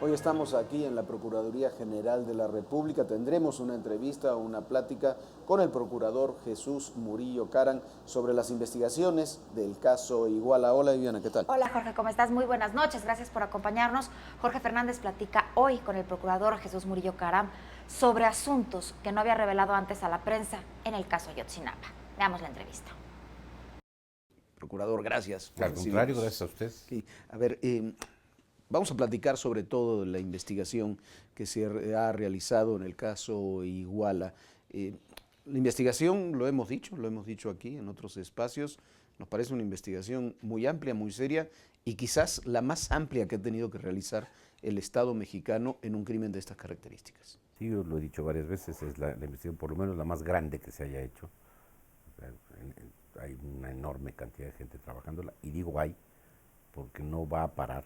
Hoy estamos aquí en la Procuraduría General de la República. Tendremos una entrevista, una plática con el procurador Jesús Murillo Caram sobre las investigaciones del caso Iguala. Hola, Viviana, ¿qué tal? Hola, Jorge, ¿cómo estás? Muy buenas noches, gracias por acompañarnos. Jorge Fernández platica hoy con el procurador Jesús Murillo Caram sobre asuntos que no había revelado antes a la prensa en el caso Ayotzinapa. Veamos la entrevista. Procurador, gracias por Al contrario, recibirnos. gracias a usted. Okay. A ver, vamos a platicar sobre todo de la investigación que se ha realizado en el caso Iguala. La investigación, lo hemos dicho aquí en otros espacios, nos parece una investigación muy amplia, muy seria y quizás la más amplia que ha tenido que realizar el Estado mexicano en un crimen de estas características. Sí, yo lo he dicho varias veces, es la investigación por lo menos la más grande que se haya hecho. Hay una enorme cantidad de gente trabajándola, y digo hay, porque no va a parar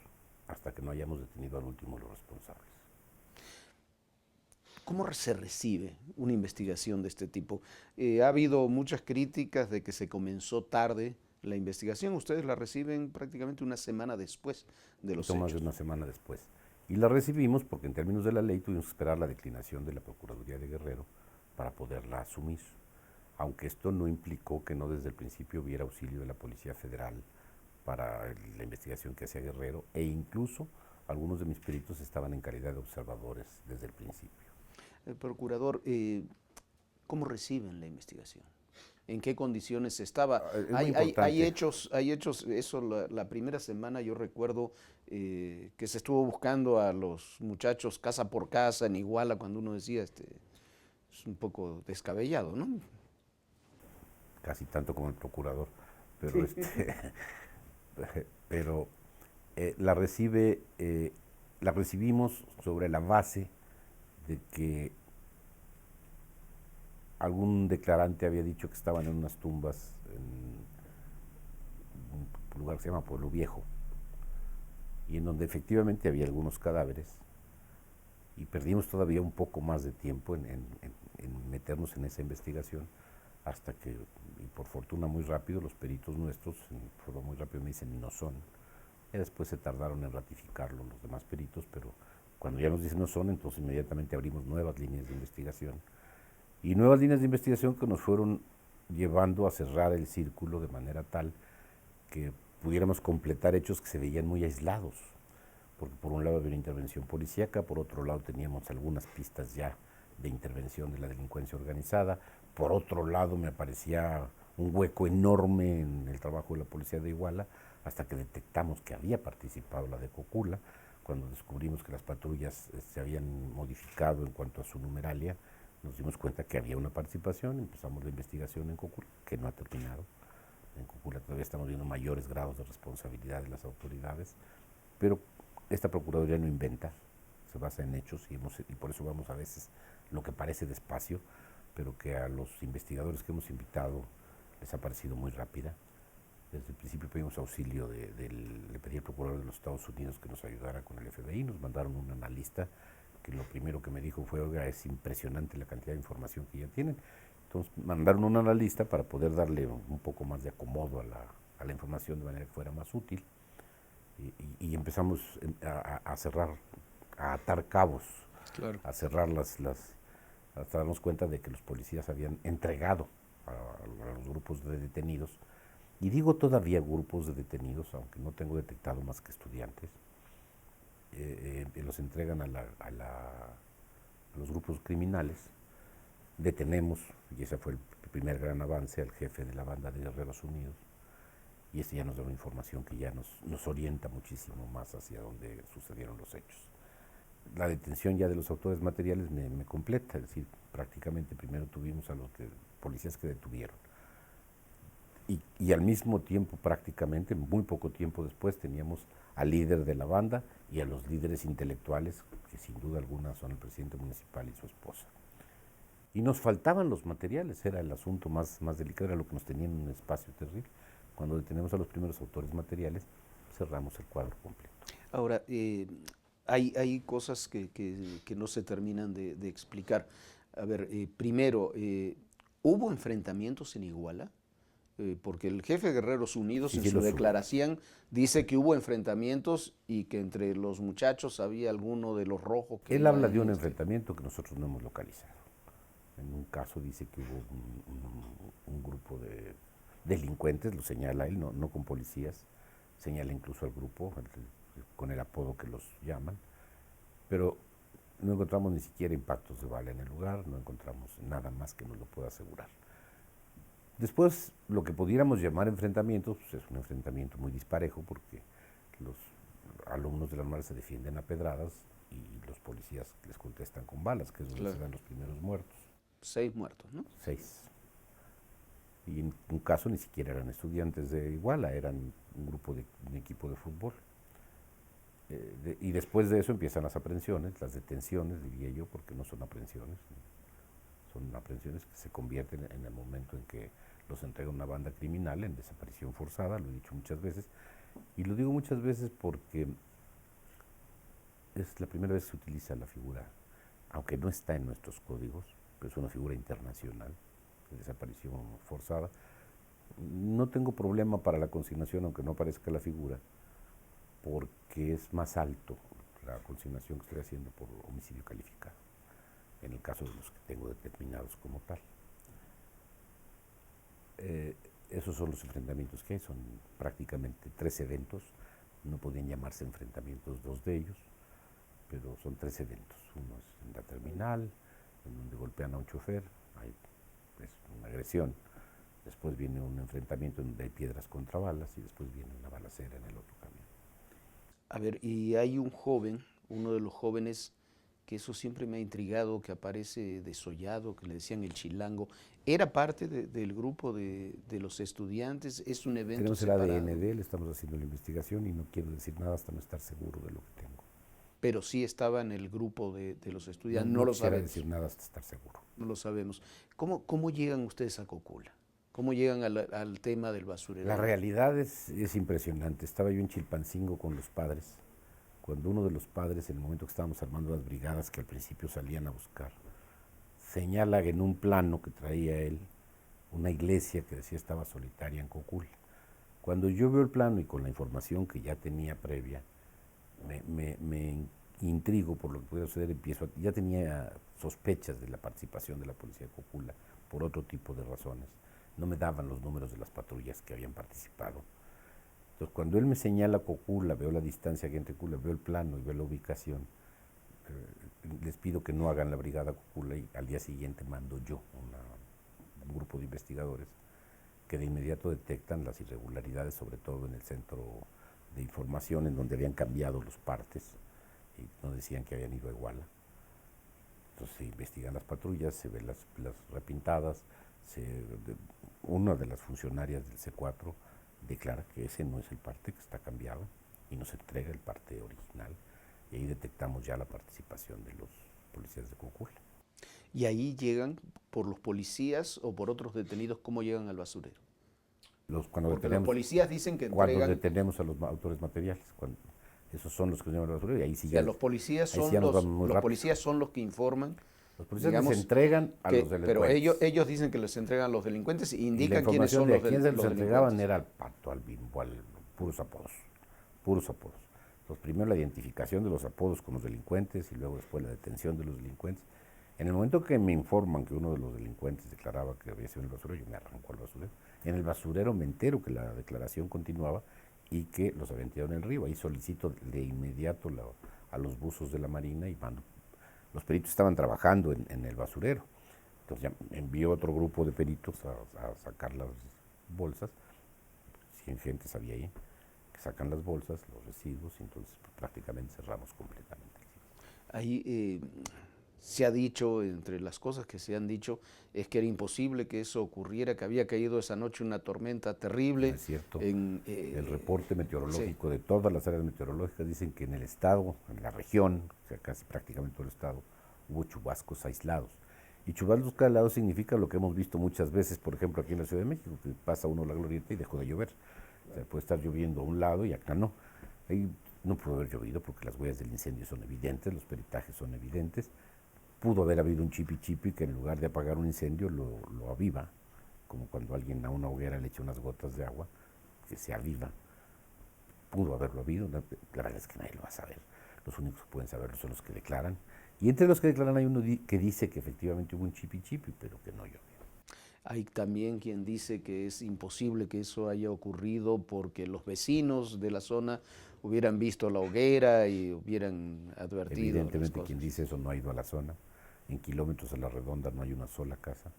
hasta que no hayamos detenido al último de los responsables. ¿Cómo se recibe una investigación de este tipo? Ha habido muchas críticas de que se comenzó tarde la investigación. Ustedes la reciben prácticamente una semana después de los hechos. Más de una semana después. Y la recibimos porque en términos de la ley tuvimos que esperar la declinación de la Procuraduría de Guerrero para poderla asumir. Aunque esto no implicó que no desde el principio hubiera auxilio de la Policía Federal para la investigación que hacía Guerrero, e incluso algunos de mis peritos estaban en calidad de observadores desde el principio. Procurador, ¿cómo reciben la investigación? ¿En qué condiciones estaba? Hay hechos, eso la primera semana yo recuerdo que se estuvo buscando a los muchachos casa por casa en Iguala, cuando uno decía, es un poco descabellado, ¿no? Casi tanto como el procurador, pero pero la recibimos sobre la base de que algún declarante había dicho que estaban en unas tumbas en un lugar que se llama Pueblo Viejo, y en donde efectivamente había algunos cadáveres, y perdimos todavía un poco más de tiempo en meternos en esa investigación, hasta que, y por fortuna muy rápido, los peritos nuestros, muy rápido me dicen, no son. Y después se tardaron en ratificarlo los demás peritos, pero cuando ya nos dicen no son, entonces inmediatamente abrimos nuevas líneas de investigación. Y nuevas líneas de investigación que nos fueron llevando a cerrar el círculo de manera tal que pudiéramos completar hechos que se veían muy aislados. Porque por un lado había una intervención policíaca, por otro lado teníamos algunas pistas ya de intervención de la delincuencia organizada, por otro lado me aparecía un hueco enorme en el trabajo de la policía de Iguala, hasta que detectamos que había participado la de Cocula, cuando descubrimos que las patrullas se habían modificado en cuanto a su numeralia, nos dimos cuenta que había una participación, empezamos la investigación en Cocula, que no ha terminado. En Cocula todavía estamos viendo mayores grados de responsabilidad de las autoridades, pero esta Procuraduría no inventa, se basa en hechos, y por eso vamos a veces lo que parece despacio, pero que a los investigadores que hemos invitado les ha parecido muy rápida. Desde el principio pedimos auxilio, le pedí al procurador de los Estados Unidos que nos ayudara con el FBI, nos mandaron un analista que lo primero que me dijo fue, oiga, es impresionante la cantidad de información que ya tienen. Entonces mandaron un analista para poder darle un poco más de acomodo a la información de manera que fuera más útil, y empezamos a cerrar, a atar cabos, claro, a cerrar hasta darnos cuenta de que los policías habían entregado a los grupos de detenidos, y digo todavía grupos de detenidos, aunque no tengo detectado más que estudiantes, los entregan a los grupos criminales. Detenemos, y ese fue el primer gran avance, al jefe de la banda de Guerreros Unidos, y ya nos da una información que ya nos orienta muchísimo más hacia donde sucedieron los hechos. La detención ya de los autores materiales me completa, es decir, prácticamente primero tuvimos a los policías que detuvieron, y al mismo tiempo, prácticamente muy poco tiempo después, teníamos al líder de la banda y a los líderes intelectuales, que sin duda alguna son el presidente municipal y su esposa. Y nos faltaban los materiales, era el asunto más delicado, era lo que nos tenía en un espacio terrible. Cuando detenemos a los primeros autores materiales, cerramos el cuadro completo. Ahora, hay cosas que no se terminan de explicar. A ver, primero, ¿hubo enfrentamientos en Iguala? porque el jefe de Guerreros Unidos Sí, en sí su lo supe. declaración dice que hubo enfrentamientos y que entre los muchachos había alguno de los rojos que Él iba habla de ahí, un enfrentamiento que nosotros no hemos localizado. En un caso dice que hubo un grupo de delincuentes, lo señala él, no con policías, señala incluso al grupo, con el apodo que los llaman, pero no encontramos ni siquiera impactos de bala en el lugar, no encontramos nada más que nos lo pueda asegurar. Después, lo que pudiéramos llamar enfrentamientos, pues es un enfrentamiento muy disparejo porque los alumnos de la Armada se defienden a pedradas y los policías les contestan con balas, que es donde Claro. se dan los primeros muertos. 6 muertos, ¿no? 6. Y en un caso ni siquiera eran estudiantes de Iguala, eran un equipo de fútbol. Y después de eso empiezan las aprehensiones, las detenciones, diría yo, porque no son aprehensiones, son aprehensiones que se convierten en el momento en que los entrega una banda criminal en desaparición forzada, lo he dicho muchas veces, y lo digo muchas veces porque es la primera vez que se utiliza la figura, aunque no está en nuestros códigos, pero es una figura internacional de desaparición forzada. No tengo problema para la consignación, aunque no aparezca la figura, porque es más alto la consignación que estoy haciendo por homicidio calificado, en el caso de los que tengo determinados como tal. Esos son los enfrentamientos que hay, son prácticamente 3 eventos, no podían llamarse enfrentamientos 2 de ellos, pero son 3 eventos. Uno es en la terminal, en donde golpean a un chofer, hay una agresión, después viene un enfrentamiento en donde hay piedras contra balas y después viene una balacera en el otro camión. A ver, y hay un joven, uno de los jóvenes, que eso siempre me ha intrigado, que aparece desollado, que le decían el chilango. ¿Era parte del grupo de los estudiantes? ¿Es un evento Tenemos el separado? ADN de él, estamos haciendo la investigación y no quiero decir nada hasta no estar seguro de lo que tengo. Pero sí estaba en el grupo de los No, estudiantes, no no lo quisiera sabemos. decir nada hasta estar seguro. No lo sabemos. ¿Cómo llegan ustedes a Cocula? ¿Cómo llegan al tema del basurero? La realidad es impresionante. Estaba yo en Chilpancingo con los padres, cuando uno de los padres, en el momento que estábamos armando las brigadas que al principio salían a buscar, señala en un plano que traía él una iglesia que decía estaba solitaria en Cocula. Cuando yo veo el plano y con la información que ya tenía previa, me intrigo por lo que puede suceder, ya tenía sospechas de la participación de la policía de Cocula por otro tipo de razones. No me daban los números de las patrullas que habían participado. Entonces, cuando él me señala Cocula, veo la distancia que hay entre Cocula, veo el plano y veo la ubicación, les pido que no hagan la brigada Cocula y al día siguiente mando yo un grupo de investigadores que de inmediato detectan las irregularidades, sobre todo en el centro de información, en donde habían cambiado los partes y no decían que habían ido a Iguala. Entonces se investigan las patrullas, se ven las repintadas, una de las funcionarias del C4 declara que ese no es el parte, que está cambiado, y nos entrega el parte original, y ahí detectamos ya la participación de los policías de Cocula. Y ahí llegan por los policías o por otros detenidos, ¿cómo llegan al basurero? Porque los policías dicen que cuando entregan... detenemos a los autores materiales, esos son los que llevan al basurero, y ahí sí O sea, ya, los policías ahí son sí ya nos vamos muy rápido. policías son los que informan. Los policías digamos, les entregan a los delincuentes. Pero ellos dicen que les entregan a los delincuentes e Y la indican quiénes información son de los a quién se los entregaban delincuentes. era al pato, al bimbo, puros apodos, puros apodos. Entonces, primero la identificación de los apodos con los delincuentes y luego después la detención de los delincuentes. En el momento que me informan que uno de los delincuentes declaraba que había sido en el basurero, yo me arranco al basurero. En el basurero me entero que la declaración continuaba y que los habían tirado en el río. Ahí solicito de inmediato a los buzos de la Marina y mando. Los peritos estaban trabajando en el basurero. Entonces ya envió otro grupo de peritos a sacar las bolsas. 100 gentes había ahí, que sacan las bolsas, los residuos, y entonces pues, prácticamente cerramos completamente. Ahí se ha dicho, entre las cosas que se han dicho, es que era imposible que eso ocurriera, que había caído esa noche una tormenta terrible. No es cierto. El reporte meteorológico sí. de todas las áreas meteorológicas dicen que en el estado, en la región, o sea, casi prácticamente todo el estado, hubo chubascos aislados. Y chubascos aislados significa lo que hemos visto muchas veces, por ejemplo, aquí en la Ciudad de México, que pasa uno la glorieta y dejó de llover. O sea, puede estar lloviendo a un lado y acá no. Ahí no pudo haber llovido porque las huellas del incendio son evidentes, los peritajes son evidentes. Pudo haber habido un chipi que en lugar de apagar un incendio lo aviva, como cuando alguien a una hoguera le echa unas gotas de agua, que se aviva. Pudo haberlo habido, la verdad es que nadie lo va a saber. Los únicos que pueden saberlo son los que declaran. Y entre los que declaran hay uno que dice que efectivamente hubo un chipi chipi, pero que no llovió. Hay también quien dice que es imposible que eso haya ocurrido porque los vecinos de la zona hubieran visto la hoguera y hubieran advertido. Evidentemente quien dice eso no ha ido a la zona. En kilómetros a la redonda no hay una sola casa.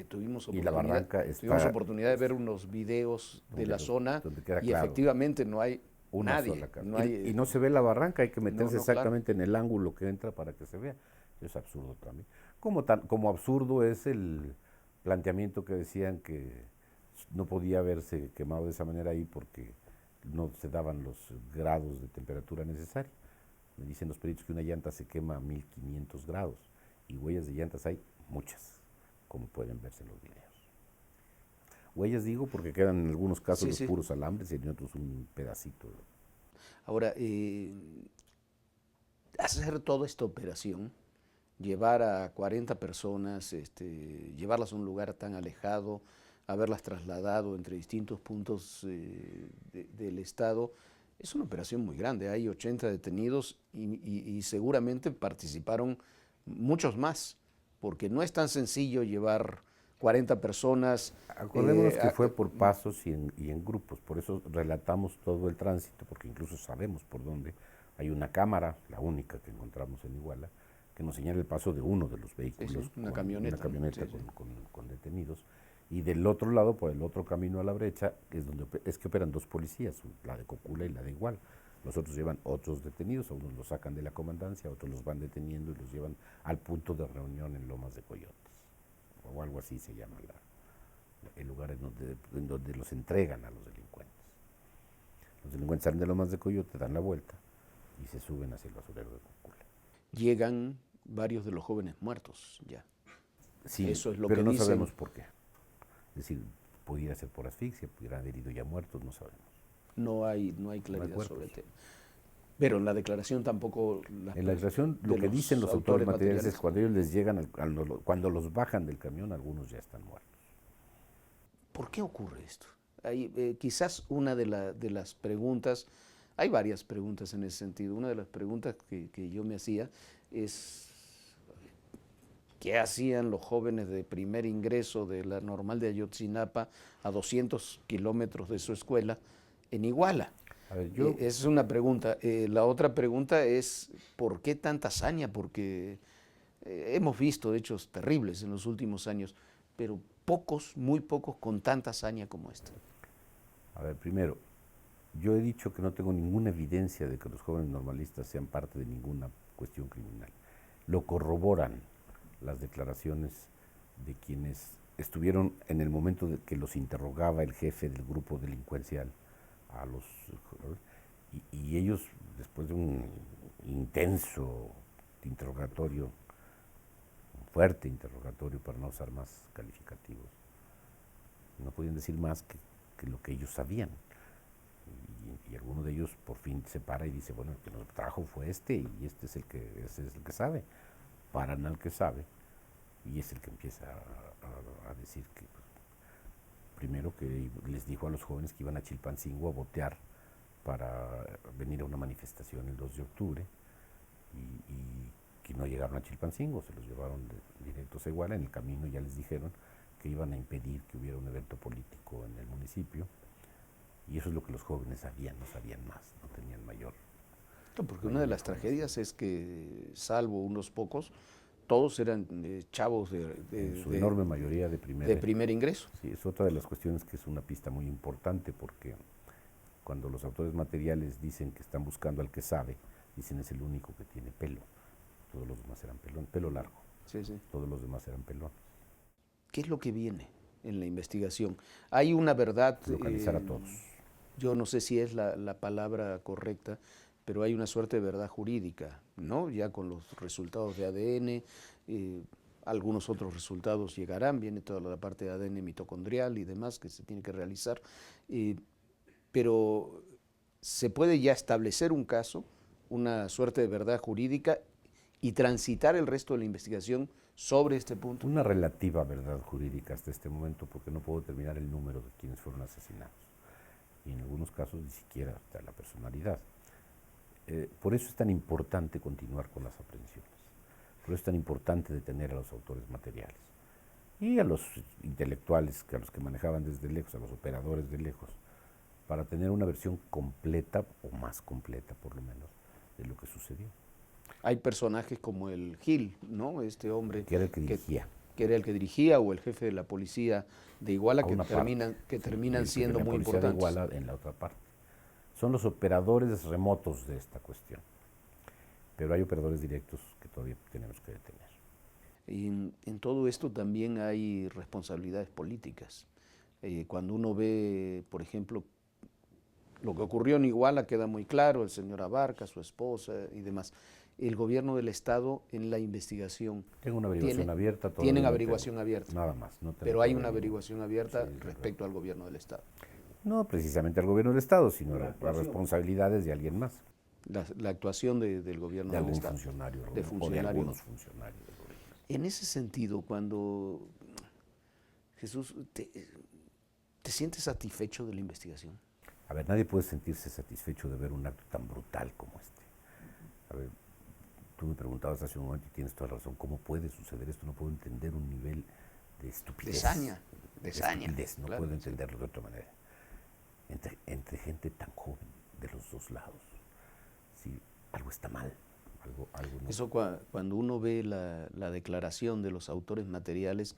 Tuvimos Y la barranca tuvimos oportunidad de ver unos videos de la zona y efectivamente no hay una nadie. sola casa. No hay, y no se ve la barranca, hay que meterse no, exactamente en el ángulo que entra para que se vea. Es absurdo también. Como absurdo es el planteamiento que decían que no podía haberse quemado de esa manera ahí porque no se daban los grados de temperatura necesarios. Me dicen los peritos que una llanta se quema a 1500 grados y huellas de llantas hay muchas, como pueden verse en los videos. Huellas digo porque quedan en algunos casos los puros alambres y en otros un pedacito. Ahora, hacer toda esta operación, llevar a 40 personas, llevarlas a un lugar tan alejado, haberlas trasladado entre distintos puntos del estado, es una operación muy grande. Hay 80 detenidos y seguramente participaron muchos más, porque no es tan sencillo llevar 40 personas. Acordémonos que fue por pasos y en grupos, por eso relatamos todo el tránsito, porque incluso sabemos por dónde. Hay una cámara, la única que encontramos en Iguala, que nos señala el paso de uno de los vehículos, una camioneta con detenidos, y del otro lado, por el otro camino a la brecha, es que operan dos policías, la de Cocula y la de Iguala. Los otros llevan otros detenidos, a unos los sacan de la comandancia, a otros los van deteniendo y los llevan al punto de reunión en Lomas de Coyotes, o algo así se llama el lugar en donde los entregan a los delincuentes. Los delincuentes salen de Lomas de Coyote, dan la vuelta y se suben hacia el basurero de Cocula. Llegan varios de los jóvenes muertos ya. Sí, eso es lo pero que no dicen. sabemos por qué. Es decir, pudiera ser por asfixia, pudieran haber ido ya muertos, no sabemos. No hay claridad sobre el tema. Pero en la declaración tampoco... En la declaración lo que dicen los autores materiales es cuando ellos les llegan, cuando los bajan del camión, algunos ya están muertos. ¿Por qué ocurre esto? Quizás una de las preguntas, hay varias preguntas en ese sentido, una de las preguntas que yo me hacía es ¿qué hacían los jóvenes de primer ingreso de la normal de Ayotzinapa a 200 kilómetros de su escuela en Iguala? A ver, esa es una pregunta. La otra pregunta es ¿por qué tanta hazaña? Porque hemos visto hechos terribles en los últimos años, pero pocos, muy pocos, con tanta hazaña como esta. A ver, primero, yo he dicho que no tengo ninguna evidencia de que los jóvenes normalistas sean parte de ninguna cuestión criminal. Lo corroboran las declaraciones de quienes estuvieron en el momento de que los interrogaba el jefe del grupo delincuencial a los y ellos, después de un intenso interrogatorio, un fuerte interrogatorio para no usar más calificativos, no podían decir más que lo que ellos sabían. Y alguno de ellos por fin se para y dice, bueno, el que nos trajo fue y este es el que sabe. Paran al que sabe y es el que empieza a decir que primero que les dijo a los jóvenes que iban a Chilpancingo a votear para venir a una manifestación el 2 de octubre y que no llegaron a Chilpancingo, se los llevaron directos a Iguala. En el camino ya les dijeron que iban a impedir que hubiera un evento político en el municipio y eso es lo que los jóvenes sabían, no sabían más, no tenían mayor. No, porque una de las tragedias es que, salvo unos pocos, todos eran chavos en su enorme mayoría de primer ingreso. Sí, es otra de las cuestiones que es una pista muy importante porque cuando los autores materiales dicen que están buscando al que sabe, dicen es el único que tiene pelo. Todos los demás eran pelo largo. Sí, sí. Todos los demás eran pelones. ¿Qué es lo que viene en la investigación? Hay una verdad... Localizar a todos. Yo no sé si es la palabra correcta, pero hay una suerte de verdad jurídica, ¿no? Ya con los resultados de ADN, algunos otros resultados llegarán, viene toda la parte de ADN mitocondrial y demás que se tiene que realizar, pero se puede ya establecer un caso, una suerte de verdad jurídica y transitar el resto de la investigación sobre este punto? Una relativa verdad jurídica hasta este momento, porque no puedo determinar el número de quienes fueron asesinados, y en algunos casos ni siquiera hasta la personalidad. Por eso es tan importante continuar con las aprehensiones, por eso es tan importante detener a los autores materiales y a los intelectuales, a los que manejaban desde lejos, a los operadores de lejos, para tener una versión completa, o más completa por lo menos, de lo que sucedió. Hay personajes como el Gil, ¿no? Este hombre Que era el que dirigía. Que era el que dirigía, o el jefe de la policía de Iguala, que Sí, terminan el siendo jefe de la muy policía de importantes. Iguala en la otra parte. Son los operadores remotos de esta cuestión, pero hay operadores directos que todavía tenemos que detener. Y en todo esto también hay responsabilidades políticas. Cuando uno ve, por ejemplo, lo que ocurrió en Iguala, queda muy claro, el señor Abarca, su esposa y demás. El gobierno del Estado en la investigación. Tengo una averiguación abierta. Tienen no averiguación tengo, abierta. Nada más. No pero hay una ningún- averiguación abierta Sí, respecto al gobierno del Estado. No precisamente al gobierno del Estado, sino a las responsabilidades de alguien más, La actuación del gobierno de del algún Estado. funcionario, De o de funcionario. algunos funcionarios del gobierno. En ese sentido, cuando Jesús, ¿te sientes satisfecho de la investigación? A ver, nadie puede sentirse satisfecho de ver un acto tan brutal como este. A ver, tú me preguntabas hace un momento y tienes toda la razón, ¿cómo puede suceder esto? No puedo entender un nivel de estupidez. De saña. Estupidez, no Claro, puedo sí. entenderlo de otra manera. Entre gente tan joven, de los dos lados. Sí, algo está mal. Algo no. Eso cuando uno ve la declaración de los autores materiales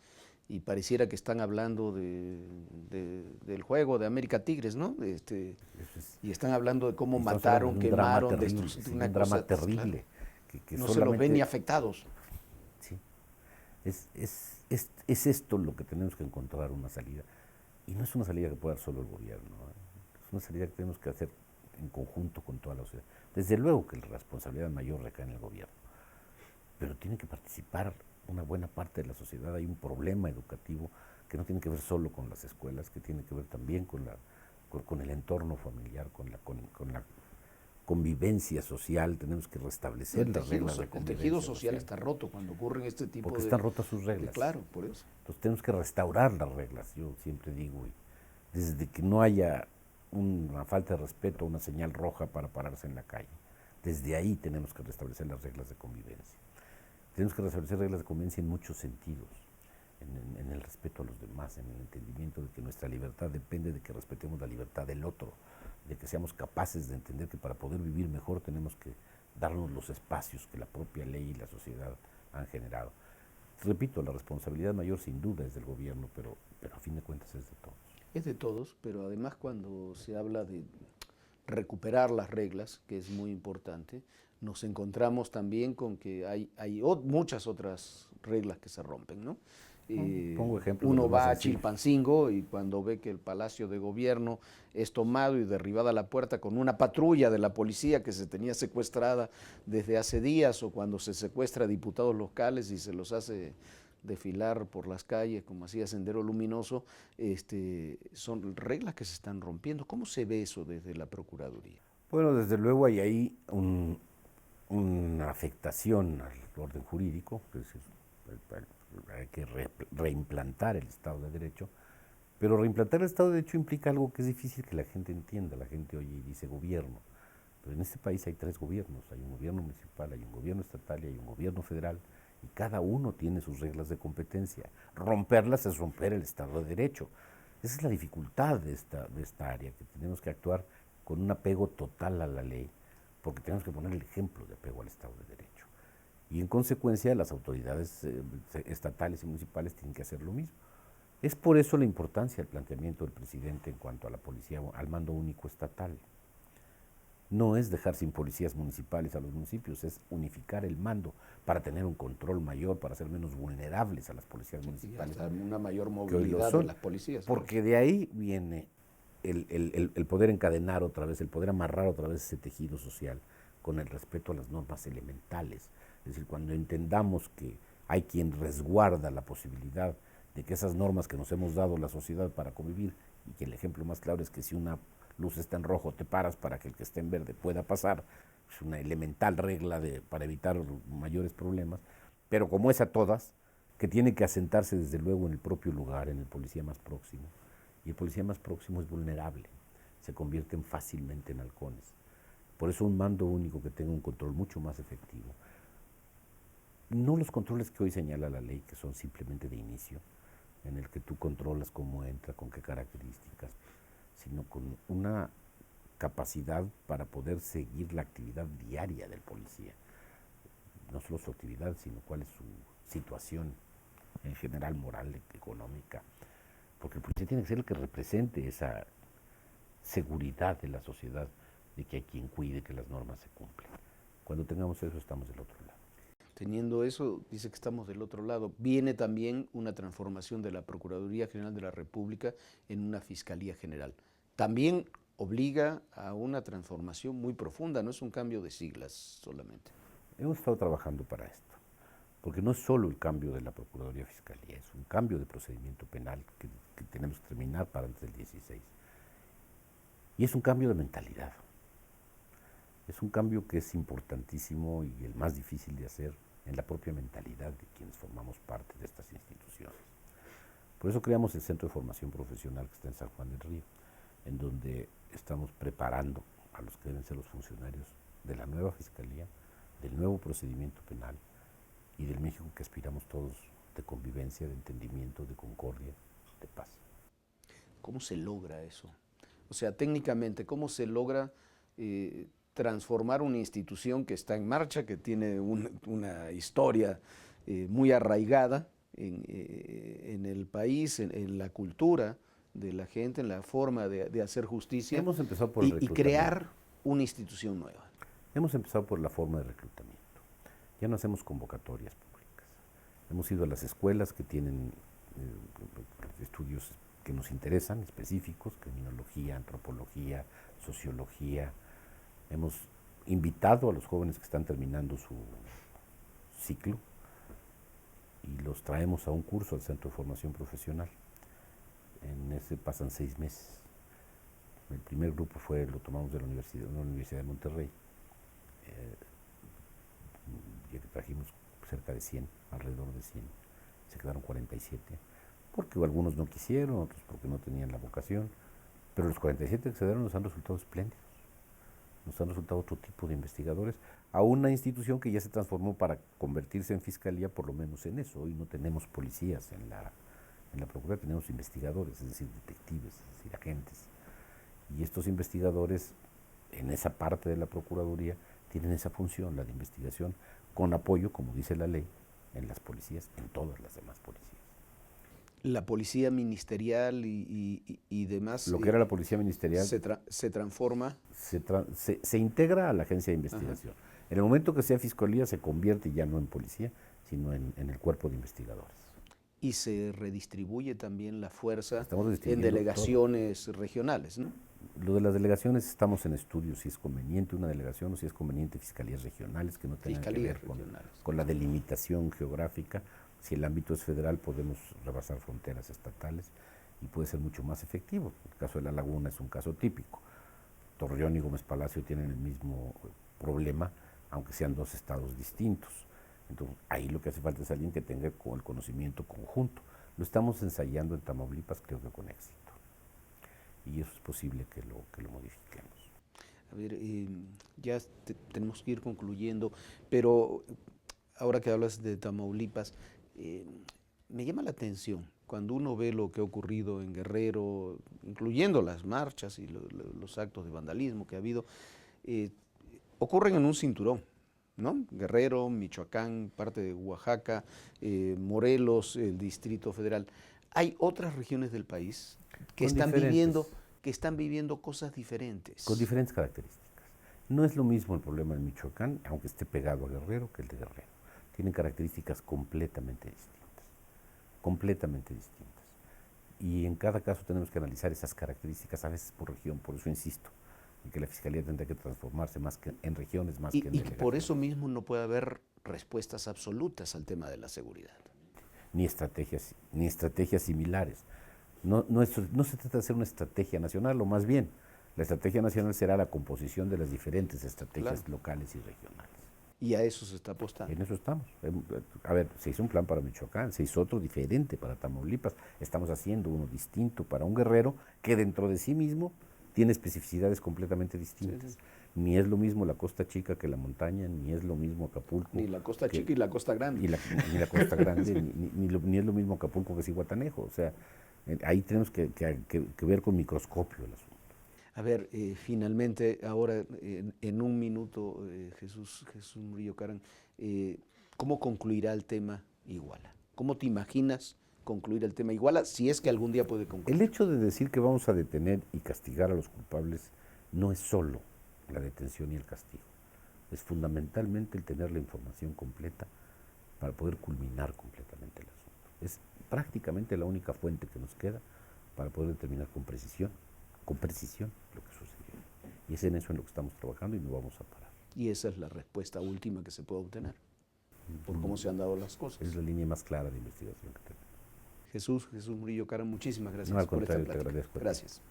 y pareciera que están hablando del juego de América Tigres, ¿no? Eso es- Y están hablando de cómo estamos mataron, hablando de un drama quemaron, terrible, destruyeron, sí, una un drama cosa, claro, terrible. Que no se los ven ni afectados. Sí. Es esto lo que tenemos que encontrar una salida. Y no es una salida que pueda dar solo el gobierno. Es una salida que tenemos que hacer en conjunto con toda la sociedad. Desde luego que la responsabilidad mayor recae en el gobierno, pero tiene que participar una buena parte de la sociedad. Hay un problema educativo que no tiene que ver solo con las escuelas, que tiene que ver también con el entorno familiar, con la convivencia social. Tenemos que restablecer las reglas de El convivencia tejido social está roto cuando ocurren este tipo porque de... están rotas sus reglas. Claro, por eso. Entonces tenemos que restaurar las reglas, yo siempre digo, y desde que no haya una falta de respeto, una señal roja para pararse en la calle, desde ahí tenemos que restablecer las reglas de convivencia. Tenemos que restablecer reglas de convivencia en muchos sentidos, en el respeto a los demás, en el entendimiento de que nuestra libertad depende de que respetemos la libertad del otro, de que seamos capaces de entender que para poder vivir mejor tenemos que darnos los espacios que la propia ley y la sociedad han generado. Repito, la responsabilidad mayor sin duda es del gobierno, pero a fin de cuentas es de todos. Es de todos, pero además cuando se habla de recuperar las reglas, que es muy importante, nos encontramos también con que hay muchas otras reglas que se rompen, ¿no? Pongo ejemplos de Uno los más va a sencillos. Chilpancingo y cuando ve que el Palacio de Gobierno es tomado y derribada la puerta con una patrulla de la policía que se tenía secuestrada desde hace días, o cuando se secuestra a diputados locales y se los hace desfilar por las calles como hacía Sendero Luminoso, son reglas que se están rompiendo. ¿Cómo se ve eso desde la Procuraduría? Bueno, desde luego hay ahí una afectación al orden jurídico, es decir, hay que reimplantar el Estado de Derecho, pero reimplantar el Estado de Derecho implica algo que es difícil que la gente entienda. La gente oye y dice gobierno, pero en este país hay tres gobiernos: hay un gobierno municipal, hay un gobierno estatal y hay un gobierno federal, y cada uno tiene sus reglas de competencia. Romperlas es romper el Estado de Derecho. Esa es la dificultad de esta área, que tenemos que actuar con un apego total a la ley, porque tenemos que poner el ejemplo de apego al Estado de Derecho. Y en consecuencia las autoridades estatales y municipales tienen que hacer lo mismo. Es por eso la importancia del planteamiento del presidente en cuanto a la policía, al mando único estatal. No es dejar sin policías municipales a los municipios, es unificar el mando para tener un control mayor, para ser menos vulnerables a las policías municipales. Y hasta una mayor que hoy lo movilidad son, de las policías. porque de ahí viene el poder encadenar otra vez, el poder amarrar otra vez ese tejido social con el respeto a las normas elementales. Es decir, cuando entendamos que hay quien resguarda la posibilidad de que esas normas que nos hemos dado la sociedad para convivir, y que el ejemplo más claro es que si una luz está en rojo te paras para que el que esté en verde pueda pasar, es una elemental regla para evitar mayores problemas, pero como es a todas, que tiene que asentarse desde luego en el propio lugar, en el policía más próximo. Y el policía más próximo es vulnerable, se convierten fácilmente en halcones. Por eso un mando único que tenga un control mucho más efectivo. No los controles que hoy señala la ley, que son simplemente de inicio, en el que tú controlas cómo entra, con qué características, sino con una capacidad para poder seguir la actividad diaria del policía. No solo su actividad, sino cuál es su situación en general moral, económica. Porque el policía tiene que ser el que represente esa seguridad de la sociedad, de que hay quien cuide que las normas se cumplen. Cuando tengamos eso, estamos del otro lado. Teniendo eso, dice que estamos del otro lado. Viene también una transformación de la Procuraduría General de la República en una Fiscalía General. También obliga a una transformación muy profunda, no es un cambio de siglas solamente. Hemos estado trabajando para esto, porque no es solo el cambio de la Procuraduría Fiscalía, es un cambio de procedimiento penal que tenemos que terminar para antes del 16. Y es un cambio de mentalidad. Es un cambio que es importantísimo y el más difícil de hacer en la propia mentalidad de quienes formamos parte de estas instituciones. Por eso creamos el Centro de Formación Profesional que está en San Juan del Río, en donde estamos preparando a los que deben ser los funcionarios de la nueva Fiscalía, del nuevo procedimiento penal y del México que aspiramos todos, de convivencia, de entendimiento, de concordia, de paz. ¿Cómo se logra eso? O sea, técnicamente, ¿cómo se logra transformar una institución que está en marcha, que tiene una historia muy arraigada en el país, en la cultura de la gente, en la forma de hacer justicia? Hemos empezado por el y crear una institución nueva. Hemos empezado por la forma de reclutamiento. Ya no hacemos convocatorias públicas. Hemos ido a las escuelas que tienen estudios que nos interesan, específicos, criminología, antropología, sociología. Hemos invitado a los jóvenes que están terminando su ciclo y los traemos a un curso al Centro de Formación Profesional. En ese pasan 6 meses. El primer grupo lo tomamos de la Universidad de Monterrey, ya que trajimos cerca de 100, alrededor de 100. Se quedaron 47, porque algunos no quisieron, otros porque no tenían la vocación, pero los 47 que se dieron nos han resultado espléndidos. Nos han resultado otro tipo de investigadores, a una institución que ya se transformó para convertirse en fiscalía, por lo menos en eso. Hoy no tenemos policías en la Procuraduría, tenemos investigadores, es decir, detectives, es decir, agentes. Y estos investigadores, en esa parte de la Procuraduría, tienen esa función, la de investigación, con apoyo, como dice la ley, en las policías, en todas las demás policías. La policía ministerial y demás. Lo que era la policía ministerial se transforma. Se integra a la agencia de investigación. Ajá. En el momento que sea fiscalía se convierte ya no en policía, sino en el cuerpo de investigadores. Y se redistribuye también la fuerza en delegaciones regionales, ¿no? Lo de las delegaciones estamos en estudio, si es conveniente una delegación o si es conveniente fiscalías regionales que no tengan que ver con la delimitación geográfica. Si el ámbito es federal, podemos rebasar fronteras estatales y puede ser mucho más efectivo. El caso de La Laguna es un caso típico. Torreón y Gómez Palacio tienen el mismo problema, aunque sean 2 estados distintos. Entonces, ahí lo que hace falta es alguien que tenga el conocimiento conjunto. Lo estamos ensayando en Tamaulipas, creo que con éxito. Y eso es posible que lo modifiquemos. A ver, ya tenemos que ir concluyendo, pero ahora que hablas de Tamaulipas, me llama la atención cuando uno ve lo que ha ocurrido en Guerrero, incluyendo las marchas y los actos de vandalismo que ha habido, ocurren en un cinturón, ¿no? Guerrero, Michoacán, parte de Oaxaca, Morelos, el Distrito Federal. Hay otras regiones del país que están viviendo cosas diferentes. Con diferentes características. No es lo mismo el problema de Michoacán, aunque esté pegado a Guerrero, que el de Guerrero. Tienen características completamente distintas. Completamente distintas. Y en cada caso tenemos que analizar esas características, a veces por región. Por eso insisto en que la Fiscalía tendrá que transformarse más que en regiones, más que en delegaciones. Y por eso mismo no puede haber respuestas absolutas al tema de la seguridad. Ni estrategias similares. No se trata de hacer una estrategia nacional, o más bien, La estrategia nacional será la composición de las diferentes estrategias Claro. locales y regionales. Y a eso se está apostando. En eso estamos. A ver, se hizo un plan para Michoacán, se hizo otro diferente para Tamaulipas, estamos haciendo uno distinto para un Guerrero que dentro de sí mismo tiene especificidades completamente distintas. Sí, sí. Ni es lo mismo la Costa Chica que la montaña, ni es lo mismo Acapulco. Ni la Costa que- Chica y la Costa Grande. ni la Costa Grande, ni es lo mismo Acapulco que Zihuatanejo. O sea, ahí tenemos que ver con microscopio el asunto. A ver, finalmente, ahora en un minuto, Jesús Murillo Caram, ¿cómo concluirá el tema Iguala? ¿Cómo te imaginas concluir el tema Iguala, si es que algún día puede concluir? El hecho de decir que vamos a detener y castigar a los culpables no es solo la detención y el castigo. Es fundamentalmente el tener la información completa para poder culminar completamente el asunto. Es prácticamente la única fuente que nos queda para poder determinar con precisión lo que sucedió. Y es en eso en lo que estamos trabajando y no vamos a parar. Y esa es la respuesta última que se puede obtener, por cómo se han dado las cosas. Es la línea más clara de investigación que tenemos. Jesús Murillo Caram, muchísimas gracias No, al por esta contrario, te plática. agradezco. Gracias.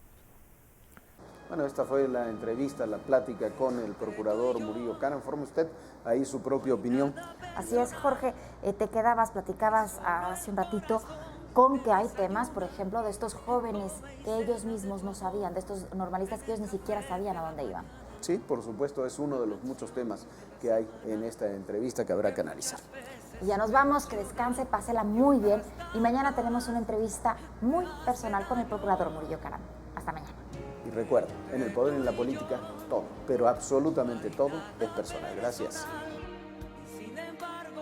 Bueno, esta fue la entrevista, la plática con el procurador Murillo Caram. Forme usted ahí su propia opinión. Así es, Jorge, platicabas hace un ratito con que hay temas, por ejemplo, de estos jóvenes que ellos mismos no sabían, de estos normalistas que ellos ni siquiera sabían a dónde iban. Sí, por supuesto, es uno de los muchos temas que hay en esta entrevista que habrá que analizar. Y ya nos vamos, que descanse, pásela muy bien y mañana tenemos una entrevista muy personal con el procurador Murillo Caram. Hasta mañana. Y recuerda, en el poder y en la política, todo, pero absolutamente todo es personal. Gracias.